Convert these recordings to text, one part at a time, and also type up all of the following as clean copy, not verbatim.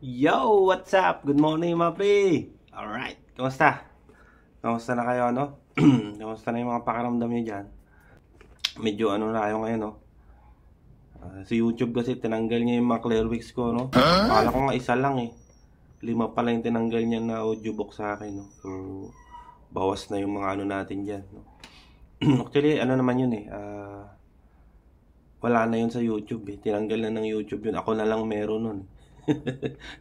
Yo! What's up? Good morning mga pre! Alright, kamusta? Kamusta na kayo, no? Kamusta na yung mga pakiramdam nyo dyan? Medyo ano na kayo ngayon, no? Sa YouTube kasi tinanggal niya yung mga Clearwix ko, no? Akala ko nga isa lang eh. 5 pala yung tinanggal niya na audiobook sa akin, no? So, bawas na yung mga ano natin dyan, no? Actually, ano naman yun eh. Wala na yun sa YouTube eh. Tinanggal na ng YouTube yun. Ako na lang meron nun.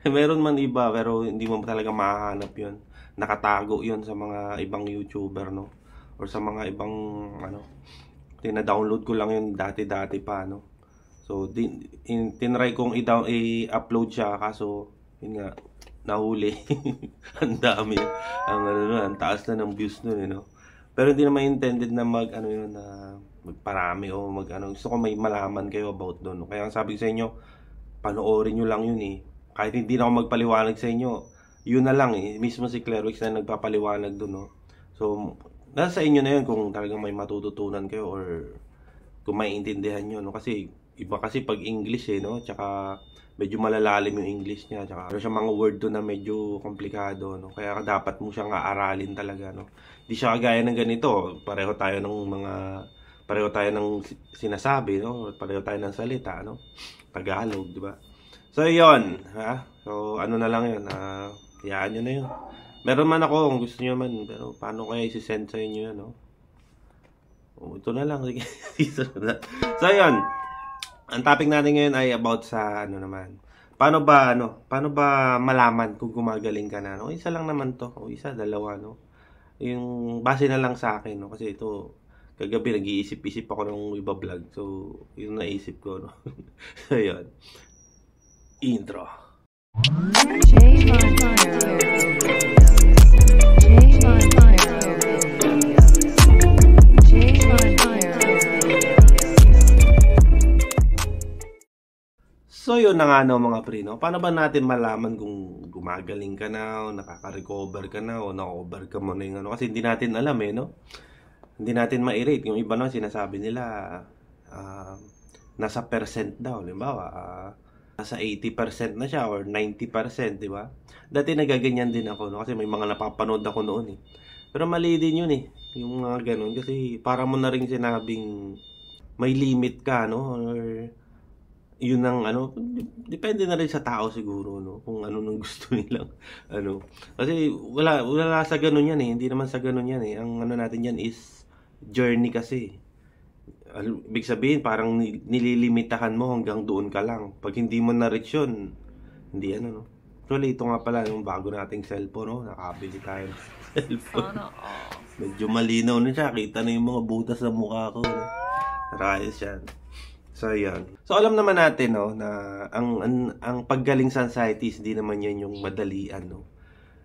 Meron man iba pero hindi mo talaga mahahanap yun. Nakatago yun sa mga ibang YouTuber, no? Or sa mga ibang ano. Tina-download ko lang yun dati-dati pa, no? So tinry kong i-upload siya kaso yun nga nahuli. Ang dami. Ang taas na ng views nun, no? Pero hindi naman intended na ano yun na magparami o gusto ko may malaman kayo about doon, no? Kaya sabi ko sa inyo, panoorin nyo lang yun eh. Kahit hindi na ako magpaliwanag sa inyo, yun na lang eh. Mismo si Clearwix na nagpapaliwanag dun, no? So, nasa inyo na yun kung talagang may matututunan kayo or kung maiintindihan nyo, no? Kasi, iba kasi pag English eh, no? Tsaka, medyo malalalim yung English niya. Tsaka, meron siya mga word doon na medyo komplikado, no? Kaya dapat mo siyang aaralin talaga, no? Di siya kagaya ng ganito. Pareho tayo ng sinasabi, no? Pareho tayo ng salita, no? Tagalog, di ba? So, yun, ha? So, ano na lang yun, hayaan nyo na yun. Meron man ako kung gusto nyo man, pero paano kaya isi-send sa inyo yun, no? Ito na lang, sige. So, yun. Ang topic natin ngayon ay about sa, ano naman, paano ba malaman kung gumagaling ka na, no? Isa lang naman to, o isa, dalawa, no? Yung base na lang sa akin, no? Kasi ito, kagabi nag-iisip-isip ako ng iba-vlog. So, yun naisip ko, no? So, yun. Intro. So, yun na nga no, mga pre, no? Paano ba natin malaman kung gumagaling ka na, o nakaka-recover ka na, o na-overcome mo na yung ano? Kasi hindi natin alam eh, no? Hindi natin ma-rate. Yung iba no, sinasabi nila, nasa percent daw. Halimbawa, nasa 80% na siya or 90%, di ba? Dati nagaganyan din ako, no? Kasi may mga napapanood ako noon eh. Pero mali din yun eh. Yung mga ganun. Kasi para mo na rin sinabing may limit ka, no? Or yun ang ano, depende na rin sa tao siguro, no? Kung ano nang gusto nilang ano. Kasi wala sa ganun yan eh. Hindi naman sa ganun yan eh. Ang ano natin yan is journey kasi. Ibig sabihin parang nililimitahan mo hanggang doon ka lang. Pag hindi mo na-reach yun, hindi ano, no? Actually, ito nga pala yung bago nating cellphone, no? Nakabili tayo ng cellphone. Medyo malinaw na siya. Kita na yung mga butas sa mukha ko, no? Narayos yan. So, yan. So, alam naman natin, no, na ang paggaling sa anxieties, di naman yan yung madalian, no?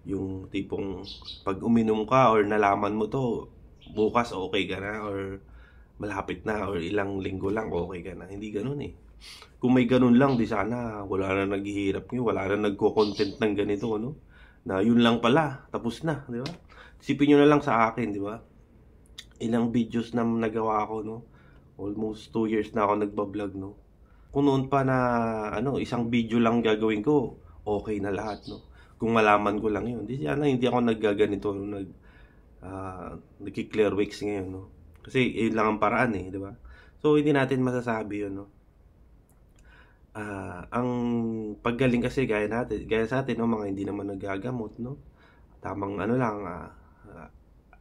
Yung tipong pag uminom ka or nalaman mo to, bukas okay ka na or malapit na or ilang linggo lang okay ka na. Hindi ganun eh. Kung may ganun lang, di sana wala na naghihirap nyo, wala na nagko-content ng ganito, no? Na yun lang pala, tapos na, di ba? Isipin nyo na lang sa akin, di ba? Ilang videos na nagawa ko, no? Almost 2 years na ako nagbablog, no? Kung noon pa na, isang video lang gagawin ko, okay na lahat, no? Kung malaman ko lang yun. Hindi ako naggaganito, nagki-Clearwix ngayon, no? Kasi yun lang ang paraan eh, di ba? So, hindi natin masasabi yun, no? Ang paggaling kasi gaya sa atin, no? Mga hindi naman nagagamot, no? Tamang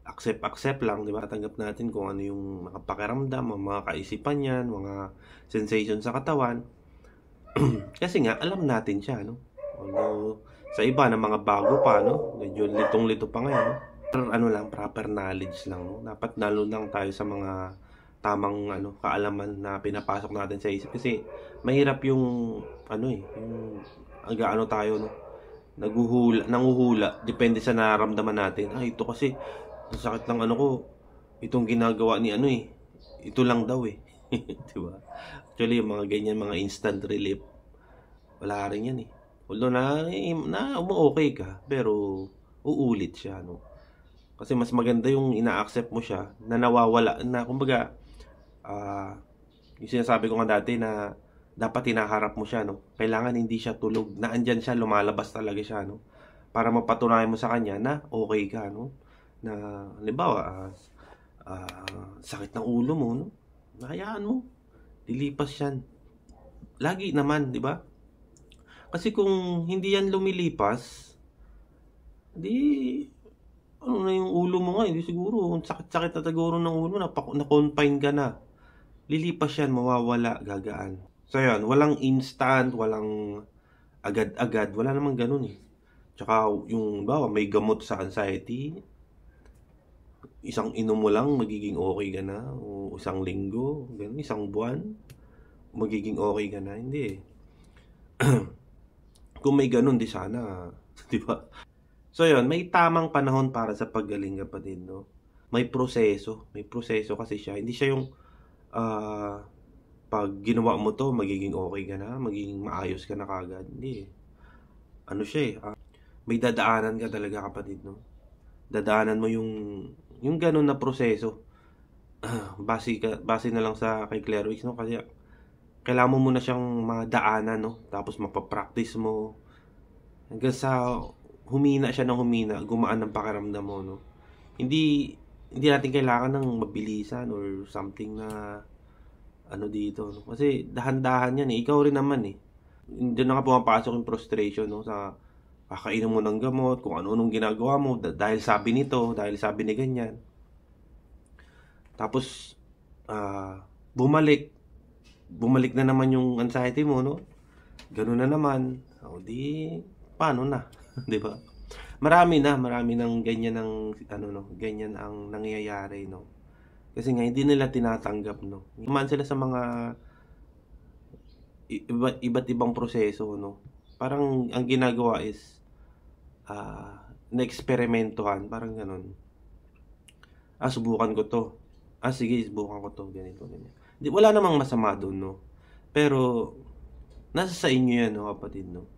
accept lang, di ba? Tanggap natin kung ano yung nakapakiramdam, mga kaisipan yan, mga sensation sa katawan. Kasi nga, alam natin siya, no? Although, sa iba na mga bago pa, no? Medyo litong-lito pa ngayon, no? Proper knowledge lang, no? Dapat lalo lang tayo sa mga tamang, kaalaman na pinapasok natin sa isip. Kasi, mahirap yung, yung, tayo, no? Nanguhula, depende sa nararamdaman natin. Ito kasi, sakit lang ko, itong ginagawa ni ito lang daw eh. Diba? Actually, yung mga ganyan, mga instant relief, wala rin yan eh. Although na okay ka, pero uulit siya, no? Kasi mas maganda yung ina-accept mo siya, na nawawala, na kumbaga, yung sinasabi ko nga dati na dapat hinaharap mo siya, no? Kailangan hindi siya tulog, na andyan siya, lumalabas talaga siya, no? Para mapatunayan mo sa kanya na okay ka, no? Na, halimbawa, sakit ng ulo mo, no? Hayaan mo, lilipas yan. Lagi naman, di ba? Kasi kung hindi yan lumilipas, di, ano na yung ulo mo nga, hindi siguro, sakit-sakit na siguro ng ulo, na-confine ka na. Lilipas yan, mawawala, gagaan. So yun, walang instant, walang agad-agad, wala namang ganun eh. Tsaka yung, bawa, may gamot sa anxiety, isang inom mo lang, magiging okay ka na, o isang linggo, ganun, isang buwan, magiging okay ka na, hindi eh. Kung may ganun, di sana, di ba? So yun, may tamang panahon para sa paggaling, kapatid, no? May proseso kasi siya, hindi siya yung, pag ginawa mo to, magiging okay ka na, magiging maayos ka na kagad. Hindi. Ano siya eh, may dadaanan ka talaga, kapatid, no? Dadaanan mo yung ganun na proseso. Base na lang sa kay Claire Wicks, no? Kasi kailangan mo muna siyang madaanan, no? Tapos mapapractice mo. Hanggang sa humina siya ng humina, gumaan ng pakiramdam mo, no? Hindi natin kailangan ng mabilisan or something na ano dito, no? Kasi dahan-dahan yan eh. Ikaw rin naman eh. Doon na nga pumapasok yung frustration, no? Sa kakainom mo ng gamot, kung ano-anong ginagawa mo, dahil sabi nito, dahil sabi ni ganyan. Tapos, bumalik na naman yung anxiety mo, no? Ganun na naman. O di, paano na? Di ba? Marami ng ganyan ganyan ang nangyayari, no? Kasi nga hindi nila tinatanggap, no. Naman sila sa mga iba't ibang proseso, no. Parang ang ginagawa is na-eksperimentuhan, parang ganun. Subukan ko to. Sige, subukan ko to, ganito, ganyan. Wala namang masama doon, no. Pero nasa sa inyo yan, no, kapatid, no.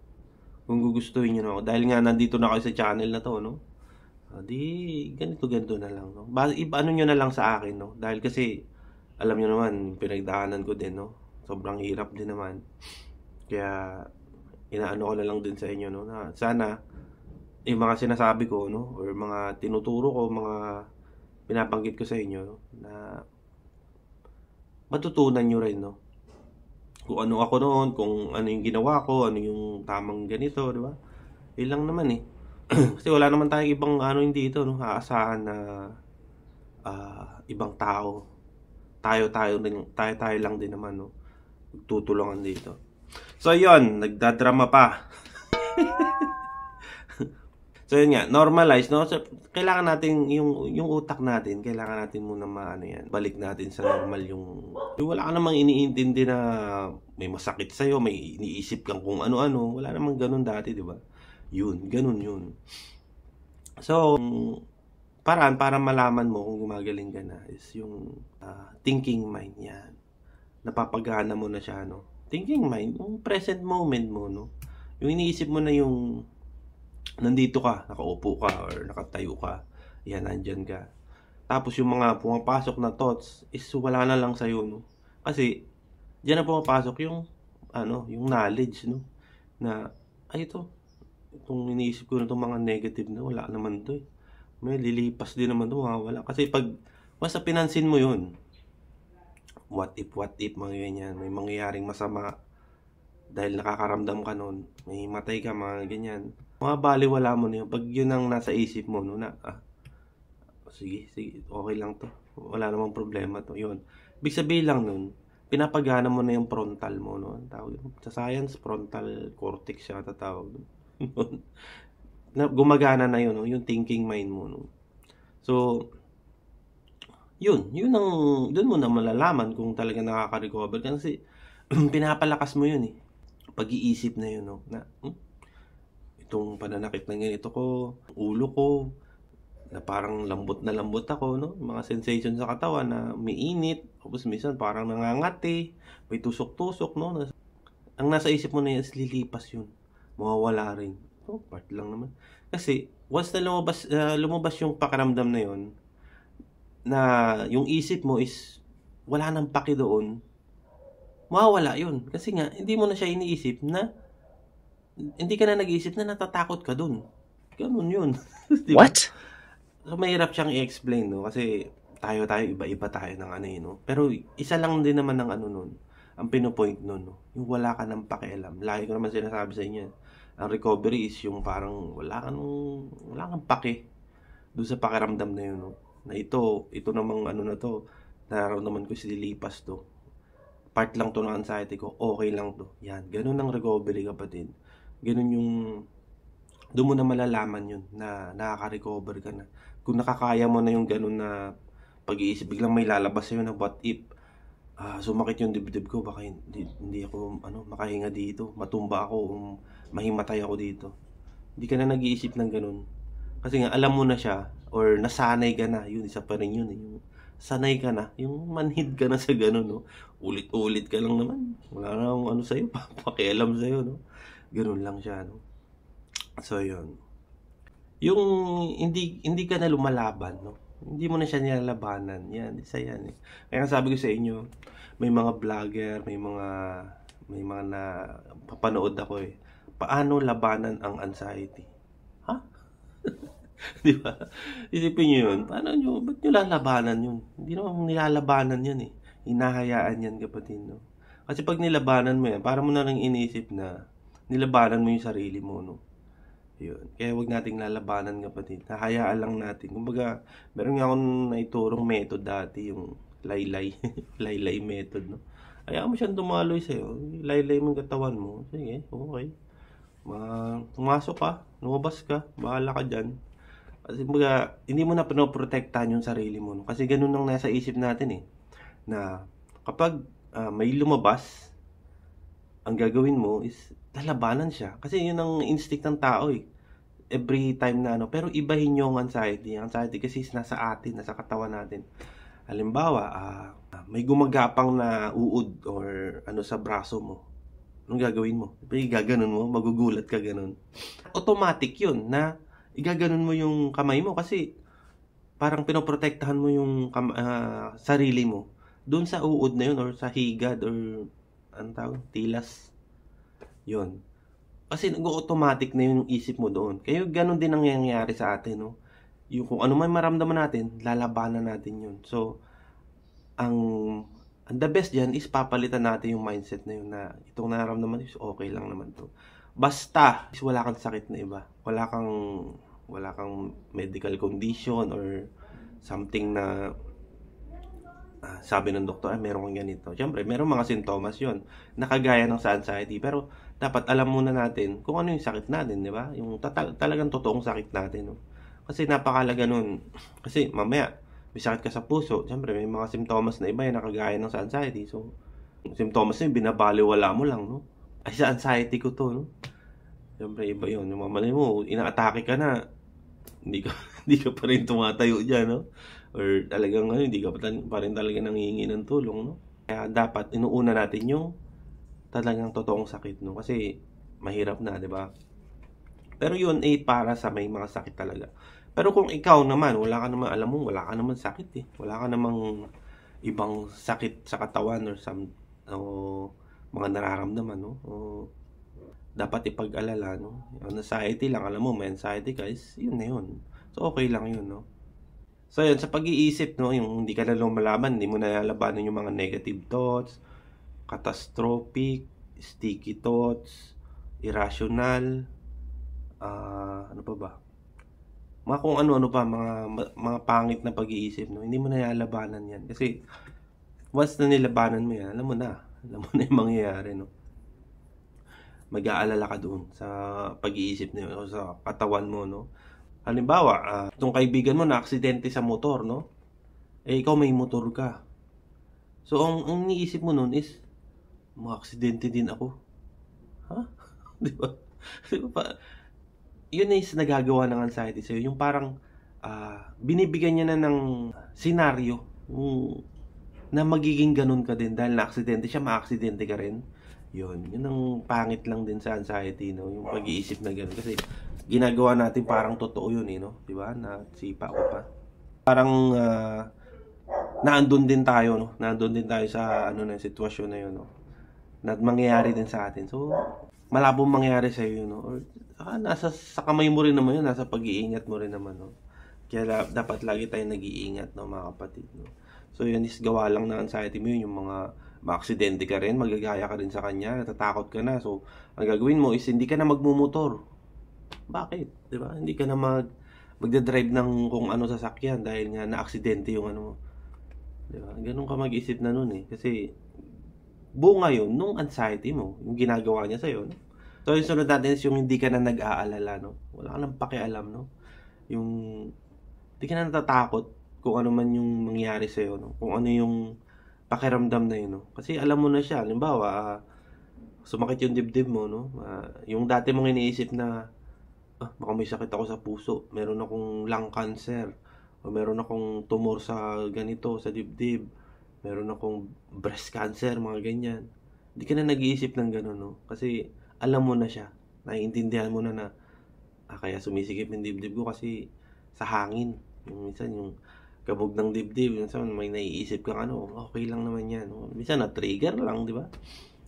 Kung gugustuhin niyo, no, dahil nga nandito na kayo sa channel na to, no. Di ganito na lang, no. Ano nyo na lang sa akin, no. Dahil kasi alam nyo naman, pinagdaanan ko din, no. Sobrang hirap din naman. Kaya inaano ko na lang din sa inyo, no, na sana yung mga sinasabi ko, no, or mga tinuturo ko, mga pinabanggit ko sa inyo, no, na matutunan nyo rin, no. Kung ano ako noon, kung ano yung ginawa ko, ano yung tamang ganito, di ba? Ilang naman eh. Kasi wala naman tayong ibang ano hindi dito, no, aasahan na ibang tao. Tayo lang din naman, no. Tutulungan dito. So, 'yon, nagdadrama pa. So, yun nga, normalize, no? So, kailangan natin yung utak natin, kailangan natin muna maano yan. Balik natin sa normal yung wala ka namang iniintindi na may masakit sa'yo, may iniisip kang kung ano-ano. Wala namang ganun dati, di ba? Ganun yun. So, paraan para malaman mo kung gumagaling ka na is yung thinking mind yan. Napapagana mo na siya, no? Thinking mind, yung present moment mo, no? Yung iniisip mo na yung nandito ka, nakaupo ka, or nakatayo ka, yan, nandyan ka. Tapos yung mga pumapasok na thoughts is wala na lang sa'yo, no? Kasi, dyan na pumapasok yung, yung knowledge, no? Na, itong iniisip ko na itong mga negative na, wala naman to eh. May lilipas din naman to, wala. Kasi basta pinansin mo yun, what if, mga ganyan, may mangyayaring masama, dahil nakakaramdam ka nun, may matay ka, mga ganyan. Mga baliwala mo na yun. Pag yun ang nasa isip mo, no, na, sige, okay lang to. Wala namang problema to. Yun. Ibig sabihin lang nun, pinapagana mo na yung frontal mo, no. Tawag, sa science, frontal cortex siya tatawag. Gumagana na yun, no, yung thinking mind mo, no. So, yun doon mo na malalaman kung talaga nakaka-recover. Kasi, pinapalakas mo yun eh. Pag-iisip na yun, no, na, itong pananakit na ganito ko, ulo ko, na parang lambot ako, no? Mga sensation sa katawan na may init, tapos minsan parang nangangati, may tusok-tusok, no? Ang nasa isip mo na yan is lilipas yun. Mawawala rin. So, part lang naman. Kasi, once na lumabas yung pakiramdam na yun, na yung isip mo is wala nang paki doon, mawawala yun. Kasi nga, hindi mo na siya iniisip na, hindi ka na nag-iisip na natatakot ka dun. Ganun yun. Di ba? What? So, mahirap siyang i-explain, no? Kasi tayo, iba-iba tayo ng ano no? Pero isa lang din naman ng ano nun, ang pinopoint nun, no? Yung wala ka ng pakialam. Lagi ko naman sinasabi sa inyo, ang recovery is yung parang wala kang pake doon sa pakiramdam na yun, no? Na ito namang ano na to, nararamdaman ko sililipas to. Part lang to ng anxiety ko, okay lang to. Yan, ganun ang recovery, kapatid. Ganun yung, doon mo na malalaman yun, na nakaka-recover ka na. Kung nakakaya mo na yung ganun na pag-iisip, biglang may lalabas sa'yo na what if, sumakit yung dibdib ko, baka hindi ako makahinga dito, matumba ako, mahimatay ako dito. Hindi ka na nag-iisip ng ganun. Kasi nga, alam mo na siya, or nasanay ka na, yun, isa pa rin yun, yung sanay ka na, yung manhid ka na sa ganun, no? Ulit-ulit ka lang naman, wala na akong ano sa'yo, pakialam sa'yo, no? Ganun lang siya, no? So, yun. Yung hindi ka na lumalaban, no? Hindi mo na siya nilalabanan. Yan, isa yan eh. Kaya sabi ko sa inyo, may mga vlogger, may mga na papanood ako eh. Paano labanan ang anxiety? Ha? Di ba? Isipin nyo yun. Ba't nyo lalabanan yun? Hindi naman nilalabanan yun eh. Hinahayaan yan, kapatid, no? Kasi pag nilabanan mo yan, para mo na rin inisip na nilabanan mo yung sarili mo, no? Yun. Kaya wag nating lalabanan, kapatid. Hahayaan lang natin. Kumbaga, meron nga akong naiturong method dati, yung laylay. Laylay method, no? Hayaan mo siyang dumaloy sa'yo. Laylay mo yung katawan mo. Sige, okay. Pumasok ka, lumabas ka, bahala ka dyan. Kasi kumbaga, hindi mo na pinoprotektahan yung sarili mo, no? Kasi ganun ang nasa isip natin eh. Na kapag may lumabas, ang gagawin mo is lalabanan siya. Kasi yun ang instinct ng tao eh. Every time na pero ibahin nyo ang anxiety. Ang anxiety kasi is nasa atin, nasa katawan natin. Halimbawa, may gumagapang na uod or sa braso mo. Anong gagawin mo? Igaganon mo, magugulat ka ganun. Automatic yun na igaganon mo yung kamay mo kasi parang pinoprotektahan mo yung sarili mo doon sa uod na yun or sa higad or tilas. Yun. Kasi nag-automatic na yung isip mo doon. Kaya ganun din ang nangyayari sa atin, no? Yung kung ano man maramdaman natin, lalabanan natin yun. So, ang the best dyan is papalitan natin yung mindset na yun na itong nararamdaman is okay lang naman to. Basta is wala kang sakit na iba. Wala kang medical condition or something na sabi ng doktor, meron kang ganito. Siyempre, meron mga sintomas yun. Nakagaya ng sa anxiety. Pero, dapat alam muna natin kung ano yung sakit natin, di ba? Yung talagang totoong sakit natin. No? Kasi napakalaga nun. Kasi, mamaya, may sakit ka sa puso. Siyempre, may mga sintomas na iba yung nakagaya ng sa anxiety. So, yung sintomas na yun, binabaliwala mo lang, no? Ay, sa anxiety ko to, no? Siyempre, iba yun. Yung mamali mo, inaatake ka na, hindi ka pa rin tumatayo dyan, no? Or talagang hindi ka pa rin talaga nangihingi ng tulong, no? Kaya dapat inuuna natin yung talagang totoong sakit, no? Kasi mahirap na, di ba? Pero yun para sa may mga sakit talaga. Pero kung ikaw naman, wala ka naman, alam mo, wala ka naman sakit eh. Wala ka namang ibang sakit sa katawan or mga nararamdaman, no? Dapat ipag-alala, no? Ang anxiety lang, alam mo, may anxiety ka, is yun na yun. So, okay lang yun, no? So, yun, sa pag-iisip, no, yung hindi ka na lumalaban, hindi mo na lalabanan yung mga negative thoughts, catastrophic, sticky thoughts, irrational, ano pa ba? Mga kung ano-ano pa, mga pangit na pag-iisip, no? Hindi mo na lalabanan yan. Kasi, once na nilabanan mo yan, alam mo na yung mangyayari, no? Mag-aalala ka doon sa pag-iisip na yun, o sa katawan mo, no? Halimbawa, itong kaibigan mo na aksidente sa motor, no? Eh, ikaw may motor ka. So, ang iniisip mo nun is, aksidente din ako. Ha? Di ba? Yun is nagagawa ng anxiety sa'yo. Yung parang, binibigyan niya na ng senaryo na magiging ganun ka din dahil na-aksidente siya, ma-aksidente ka rin. Yun ang pangit lang din sa anxiety, no? Yung pag-iisip na ganun. Kasi, ginagawa natin parang totoo yun, no? Diba? Nasipa ko pa. Parang, naandun din tayo, no? Naandun din tayo sa, na sitwasyon na yun, no? na mangyayari din sa atin. So, malabong mangyayari sa iyo, no? Or nasa sa kamay mo rin naman yun, nasa pag-iingat mo rin naman, no? Kaya dapat lagi tayong nag-iingat, no, mga kapatid, no? So, yun is gawa lang ng anxiety mo yun, yung mga maaksidente ka rin, magagaya ka rin sa kanya, natatakot ka na. So, ang gagawin mo is hindi ka na magmumotor. Bakit? 'Di ba? Hindi ka na magde-drive ng kung ano sasakyan dahil nga na-aksidente yung ano mo. 'Di ba? Ganun ka mag-isip na noon eh. Kasi buo ngayon nung anxiety mo, yung ginagawa niya sa'yo, no? So, yung sunod natin is yung hindi ka na nag-aalala, no? Wala ka nang pakialam, no? Yung hindi ka na natatakot kung ano man yung mangyari sa'yo, no? Kung ano yung pakiramdam na yun, no? Kasi alam mo na siya. Halimbawa, sumakit yung dibdib mo, no? Yung dati mong iniisip na, baka may sakit ako sa puso, meron akong lung cancer, o meron akong tumor sa ganito, sa dibdib, meron akong breast cancer, mga ganyan. Hindi ka na nag-iisip ng gano'n, no? Kasi alam mo na siya. Naiintindihan mo na kaya sumisikip yung dibdib ko kasi sa hangin. Yung minsan, yung kabog ng dibdib, minsan may naiisip kang ano, okay lang naman yan. No? Minsan na-trigger lang, di ba?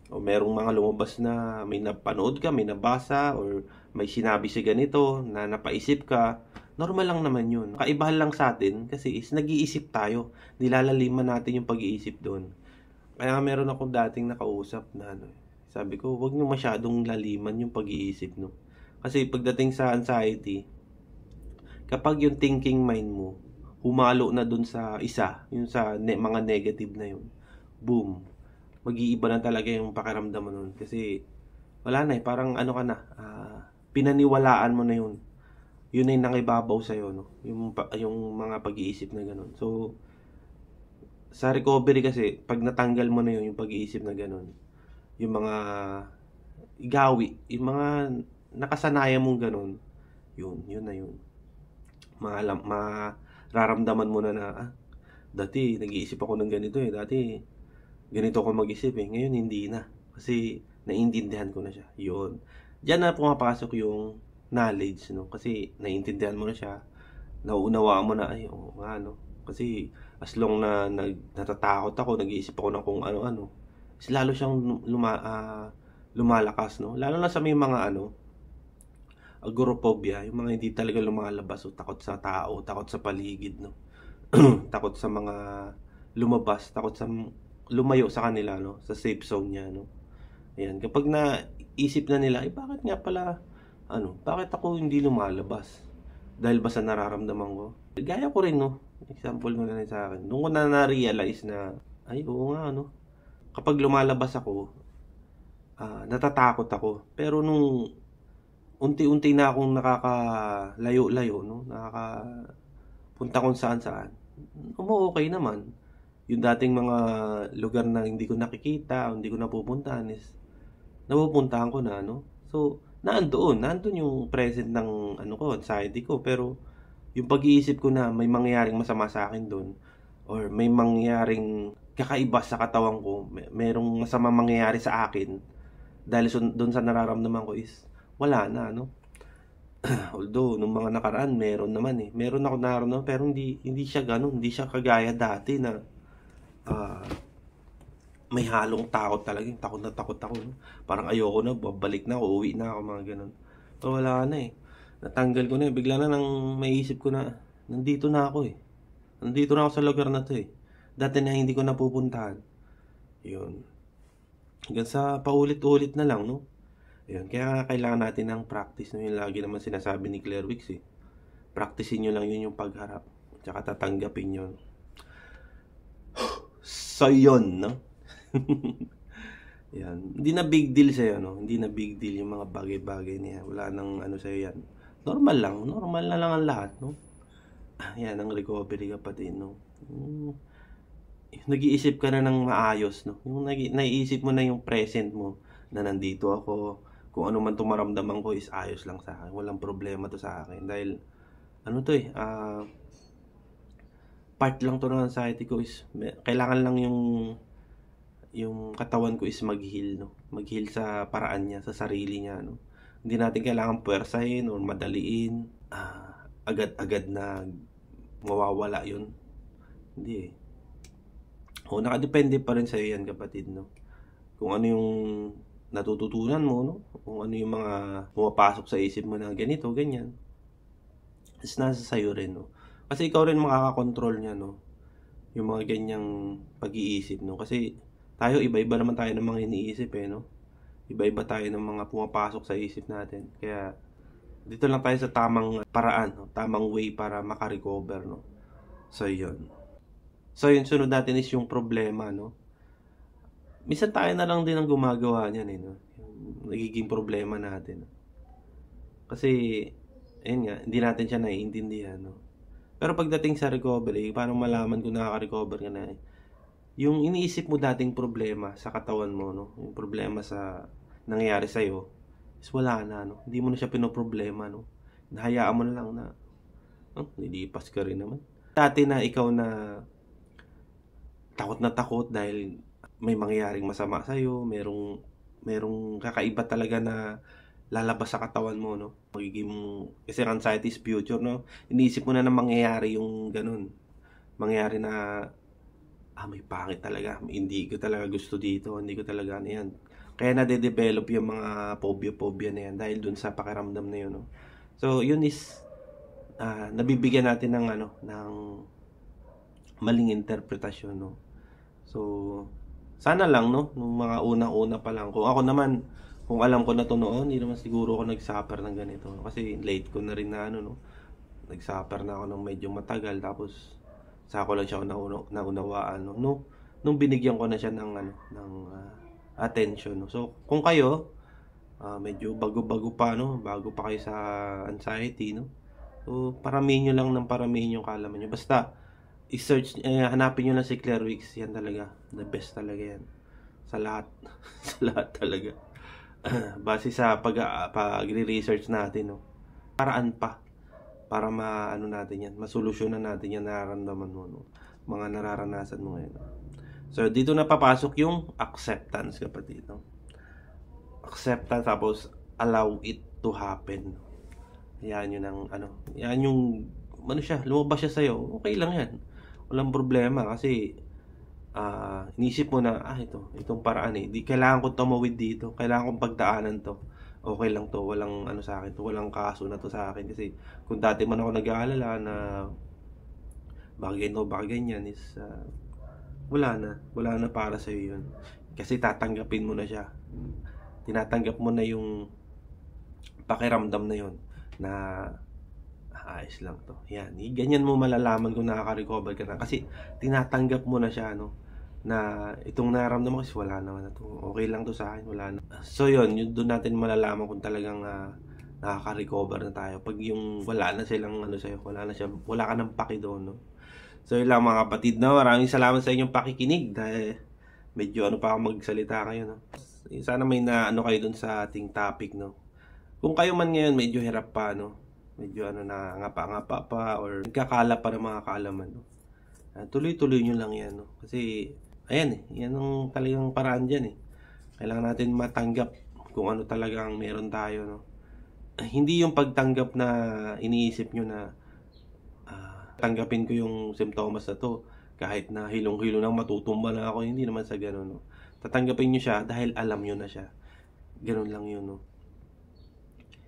O merong mga lumabas na may napanood ka, may nabasa, or may sinabi si ganito na napaisip ka. Normal lang naman yun. Kaibahan lang sa atin kasi is nag-iisip tayo. Nilalaliman natin yung pag-iisip doon. Kaya meron akong dating nakausap na ano, sabi ko, huwag nyo masyadong laliman yung pag-iisip, no? Kasi pagdating sa anxiety, kapag yung thinking mind mo, humalo na dun sa isa, yung sa mga negative na yun, boom, mag-iiba na talaga yung pakiramdam mo nun. Kasi wala na eh, parang ano ka na, pinaniwalaan mo na yun. Yun ay nangibabaw sa'yo, no? Yung mga pag-iisip na ganun. So, sa recovery kasi, pag natanggal mo na yun, yung pag-iisip na ganun, yung mga igawi, yung mga nakasanayan mong ganun, yun na yun. Mararamdaman mo na dati nag-iisip ako ng ganito eh. Dati ganito ako mag-isip eh. Ngayon hindi na. Kasi naiintindihan ko na siya. Yun. Diyan na pumapasok yung knowledge, no? Kasi naiintindihan mo na siya. Nauunawaan mo na, ay, oo nga, no? Kasi as long na natatakot ako, nag-iisip ako ng kung ano-ano, is lalo siyang lumalakas, no? Lalo na sa may mga agoraphobia, yung mga hindi talaga lumalabas, o takot sa tao, takot sa paligid, no? Takot sa mga lumabas, takot sa lumayo sa kanila, no? Sa safe zone niya, no? Ayan, kapag naisip na nila, bakit nga pala, bakit ako hindi lumalabas? Dahil ba sa nararamdaman ko? Gaya ko rin, no? Example mo na rin sa akin. Nung ko na-realize na, ay, oo nga, no? Kapag lumalabas ako, natatakot ako. Pero nung unti-unti na akong nakakalayo-layo, no? Nakakapunta kung saan-saan, okay naman. Yung dating mga lugar na hindi ko nakikita, hindi ko napupuntahan is napupuntahan ko na, no? So, nandun yung present ng anxiety ko, pero yung pag-iisip ko na may mangyayaring masama sa akin doon, or may mangyayaring kakaiba sa katawan ko, merong masama mangyayari sa akin dahil doon sa nararamdaman ko is wala na, no? Although nung mga nakaraan meron naman eh. Meron ako nararamdaman pero hindi siya ganoon, hindi siya kagaya dati na may halong takot talaga, takot na takot ako, no? Parang ayoko na, babalik na ako, uwi na ako, mga ganun. Pero wala na eh. Natanggal ko na eh. Bigla na nang maiisip ko na, nandito na ako eh. Nandito na ako sa lugar na to eh. Dati na hindi ko napupuntahan. Yun. Hanggang sa paulit-ulit na lang, no? Yun. Kaya kailangan natin ng practice, no? Yung lagi naman sinasabi ni Claire Wicks eh. Practicein nyo lang yun yung pagharap. Tsaka tatanggapin yun. So yun, no? Yan. Hindi na big deal sa'yo, no? Hindi na big deal yung mga bagay-bagay niya. Wala nang sa'yo yan. Normal lang. Normal na lang ang lahat, no? Yan ang recovery, kapatid, no? Nag-iisip ka na ng maayos, no? Yung naiisip mo na yung present mo na nandito ako. Kung ano man tumaramdaman ko is ayos lang sa akin. Walang problema to sa akin. Dahil, part lang to ng anxiety ko is, kailangan lang yung katawan ko is mag-heal, no? Mag-heal sa paraan niya, sa sarili niya, no? Hindi natin kailangan puwersahin o madaliin. Agad-agad na mawawala yun. Hindi eh. Nakadepende pa rin sa'yo yan, kapatid, no? kung ano yung natututunan mo, no? Kung ano yung mga pumapasok sa isip mo na ganito, ganyan. Is nasa sa'yo rin, no? Kasi ikaw rin makakakontrol niya, no? Yung mga ganyang pag-iisip, no? Kasi tayo, iba-iba naman tayo ng mga iniisip, no? Iba-iba tayo ng mga pumapasok sa isip natin. Kaya, dito lang tayo sa tamang paraan, no? Tamang way para makarecover, no? So, yun. So, yun, sunod natin is yung problema, no? Minsan tayo na lang din ang gumagawa niyan, no? Yung nagiging problema natin. Kasi, ayun nga, hindi natin siya naiintindihan, no? Pero pagdating sa recovery, paano malaman kung nakaka-recover ka na? Yung iniisip mo dating problema sa katawan mo, no? Yung problema sa nangyayari sa'yo, is wala na, no? Hindi mo na siya pinoproblema, no? Nahayaan mo na lang na, nilipas ka rin naman. Dati na ikaw na takot dahil may mangyayaring masama sa'yo, merong kakaiba talaga na lalabas sa katawan mo, no? Magiging, kasi anxiety is future, no? Iniisip mo na mangyayari yung ganun. Mangyayari na, may pangit talaga. Hindi ko talaga gusto dito. Hindi ko talaga ano yan. Kaya nade-develop yung mga phobia na yan dahil dun sa pakiramdam na yun, no? So, yun is, nabibigyan natin ng, ng maling interpretasyon, no? So, sana lang, no? Nung mga una-una pa lang. Kung ako naman, kung alam ko na to noon, hindi naman siguro ako nag-suffer ng ganito. Kasi late ko na rin na, no? Nag-suffer na ako ng medyo matagal. Tapos, sako lang siya naunawaan, no? Nung binigyan ko na siya ng, ng attention, no? So, kung kayo, medyo bago-bago pa, no? Bago pa kayo sa anxiety, no? So, paramihin nyo lang ng paramihin yung kalaman nyo. Basta, i-search, hanapin nyo lang si Claire Wicks. Yan talaga. The best talaga yan. Sa lahat. Sa lahat talaga. Base sa pag-research natin, no? Paraan pa. Para natin yan. Masolusyonan natin yan nararamdaman mo, no? Mga nararanasan mo ngayon. So, dito na papasok yung acceptance, kapatid, no? Acceptance, tapos allow it to happen. Yan yun ang, yan yung, siya, lumabas siya sa'yo. Okay lang yan. Walang problema kasi inisip mo na itong paraan di kailangan ko tumawid dito, kailangan kong pagdaanan to, okay lang to, walang sa akin to, walang kaso na to sa akin. Kasi kung dati man ako nag-aalala na bagay ganyan is wala na para sa iyo yun, kasi tatanggapin mo na siya, tinatanggap mo na yung pakiramdam na yun na ayos lang to. Yan. Ganyan mo malalaman kung nakaka-recover ka na. Kasi tinatanggap mo na siya, no? Na itong nararamdaman kasi wala naman na to. Okay lang to sa akin, wala na. So yun doon natin malalaman kung talagang nakaka-recover na tayo. Pag yung wala na silang sa'yo, wala ka ng paki doon, no? So yun lang mga kapatid, no? Maraming salamat sa inyong pakikinig dahil medyo pa ako magsalita kayo, no? Sana may kayo doon sa ating topic, no? Kung kayo man ngayon medyo hirap pa, no? Medyo na ngapa-ngapa pa or nagkakala pa ng mga kaalaman, no? Tuloy-tuloy nyo lang yan, no? Kasi ayan yan ang talagang paraan dyan, kailangan natin matanggap kung ano talagang meron tayo, no? Hindi yung pagtanggap na iniisip nyo na tanggapin ko yung symptoms na to kahit na hilong-hilo nang matutumba na ako. Hindi naman sa ganun, no? Tatanggapin nyo siya dahil alam nyo na siya. Ganun lang yun, no?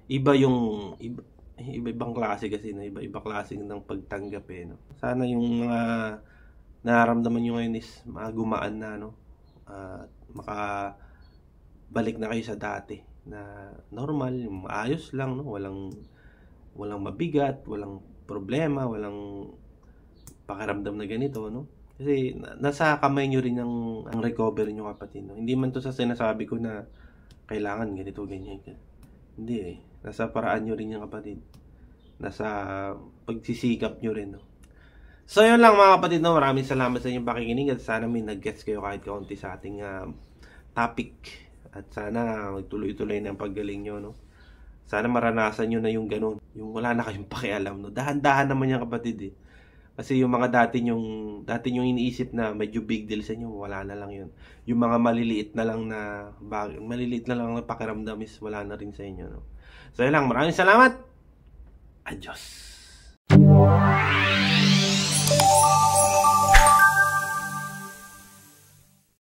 Iba-ibang klase kasi, no? Iba-iba klase ng pagtanggap, no? Sana yung mga nararamdaman nyo ngayon is gumaan na, no? Makabalik na kayo sa dati na normal, maayos lang, no? Walang mabigat, walang problema, walang pakiramdam na ganito, no? Kasi nasa kamay nyo rin ang recovery nyo, kapatid, no? Hindi man to sa sinasabi ko na kailangan ganito, ganyan. Hindi, nasa paraan nyo rin yung, kapatid. Nasa pagsisikap nyo rin, no? So yun lang mga kapatid, no? Maraming salamat sa inyong pakikinig at sana may nag-gets kayo kahit kaunti sa ating topic. At sana magtuloy-tuloy ng paggaling nyo, no? Sana maranasan nyo na yung ganun, yung wala na kayong pakialam, no? Dahan-dahan naman yan, kapatid, Kasi yung mga dati nyong iniisip na medyo big deal sa inyo, wala na lang yun. Yung mga maliliit na lang na pakiramdam is wala na rin sa inyo, no? So yun lang, maraming salamat. Adios.